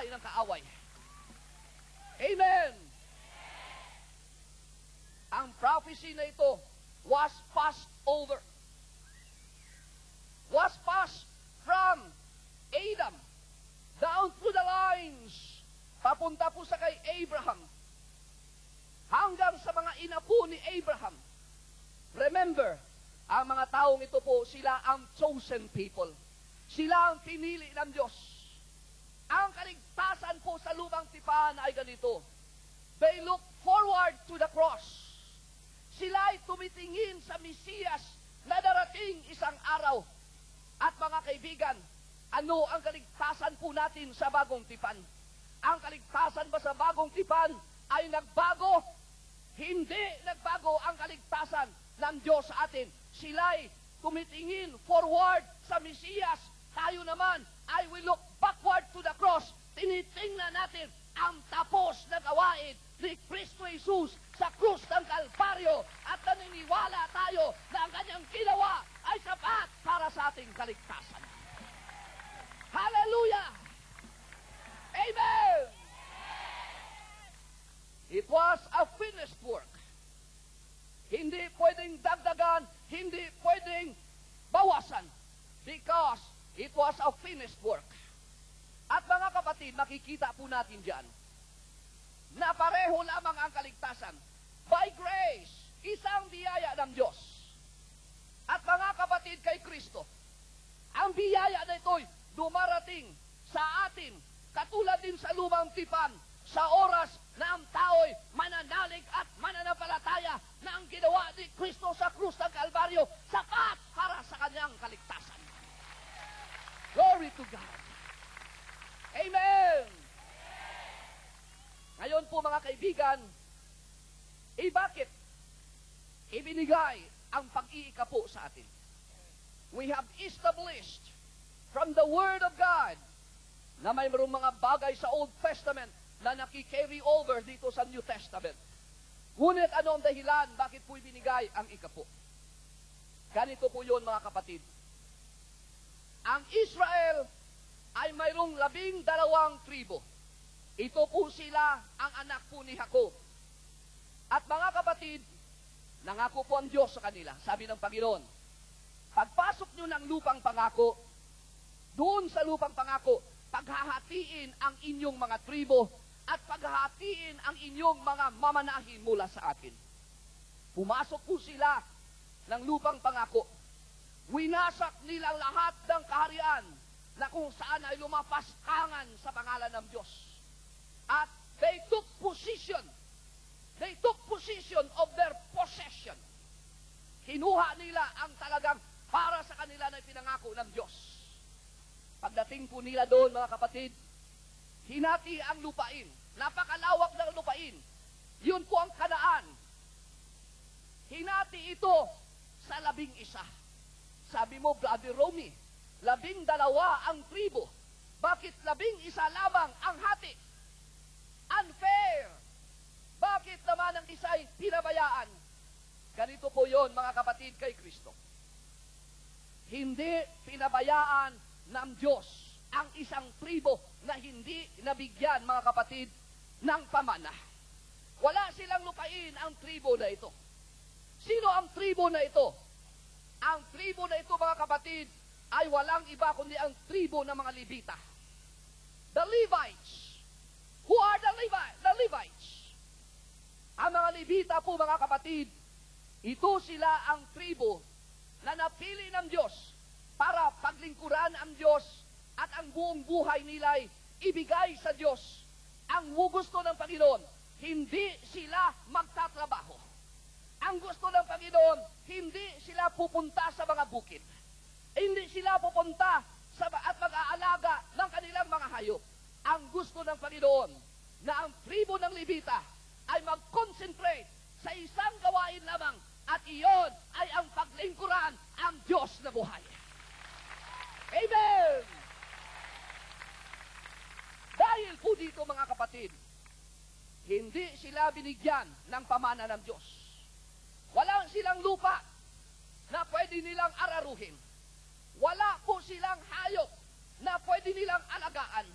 tayo ng kaaway. Amen! Ang prophecy na ito was passed over. Was passed from Adam down through the lines, papunta po sa kay Abraham, hanggang sa mga inapo ni Abraham. Remember, ang mga taong ito po, sila ang chosen people. Sila ang pinili ng Diyos. Ang kaligtasan po sa lumang tipan ay ganito. They look forward to the cross. Sila ay tumitingin sa Mesiyas na darating isang araw. At mga kaibigan, ano ang kaligtasan po natin sa bagong tipan? Ang kaligtasan ba sa bagong tipan ay nagbago? Hindi nagbago ang kaligtasan ng Diyos sa atin. Sila'y tumitingin forward sa Mesiyas. Tayo naman ay we look backward to the cross. Tinitingnan natin ang tapos na gawain ni Kristo Jesus sa krus ng Kalbaryo at naniniwala tayo na ang kanyang ginawa ay sapat para sa ating kaligtasan. Hallelujah! Amen! It was a finished work. Hindi pwedeng dagdagan, hindi pwedeng bawasan because it was a finished work. At mga kapatid, makikita po natin dyan na pareho lamang ang kaligtasan. By grace, isang biyaya ng Diyos. At mga kapatid kay Kristo, ang biyaya na ito'y dumarating sa atin, katulad din sa lumang tipan, sa oras na ang tao'y mananalig at mananampalataya na ang ginawa ni Kristo sa krus ng Kalbaryo, sapat para sa kanyang kaligtasan. Glory to God. Amen! Ngayon po mga kaibigan, bakit ibinigay ang pag-iikapo sa atin? We have established from the Word of God na may mga bagay sa Old Testament na nakikarry over dito sa New Testament. Ngunit ano ang dahilan bakit po ibinigay ang ikapo? Ganito po yun mga kapatid. Ang Israel ay mayroong 12 tribo. Ito po sila ang anak po ni Jacob. At mga kapatid, nangako po ang Diyos sa kanila. Sabi ng Panginoon, pagpasok nyo ng lupang pangako, doon sa lupang pangako, paghahatiin ang inyong mga tribo at paghahatiin ang inyong mga mamanahin mula sa akin. Pumasok po sila ng lupang pangako. Winasak nila lahat ng kaharian na kung saan ay lumapaskangan sa pangalan ng Diyos. At they took position of their possession. Kinuha nila ang talagang para sa kanila na pinangako ng Diyos. Pagdating po nila doon, mga kapatid, hinati ang lupain. Napakalawak ng lupain. Yun po ang Kanaan. Hinati ito sa 11. Sabi mo, Brother Romy, 12 ang tribo. Bakit 11 lamang ang hati? Unfair. Bakit naman ang isa'y pinabayaan? Ganito po yon mga kapatid kay Kristo. Hindi pinabayaan ng Diyos ang isang tribo na hindi nabigyan, mga kapatid, ng pamana. Wala silang lupain ang tribo na ito. Sino ang tribo na ito? Ang tribo na ito, mga kapatid, ay walang iba kundi ang tribo ng mga Levita. The Levites. Who are the Levites? Ang mga Levita po, mga kapatid, ito sila ang tribo na napili ng Diyos para paglingkuran ang Diyos at ang buong buhay nila'y ibigay sa Diyos. Ang gusto ng Panginoon, hindi sila magtatrabaho. Ang gusto ng Panginoon, hindi sila pupunta sa mga bukid. Hindi sila pupunta at mag-aalaga ng kanilang mga hayop. Ang gusto ng Panginoon na ang tribo ng Levita ay mag-concentrate sa isang gawain lamang at iyon ay ang paglingkuran ang Diyos na buhay. Amen! Dahil po dito, mga kapatid, hindi sila binigyan ng pamana ng Diyos. Walang silang lupa na pwede nilang araruhin. Wala po silang hayop na pwede nilang alagaan.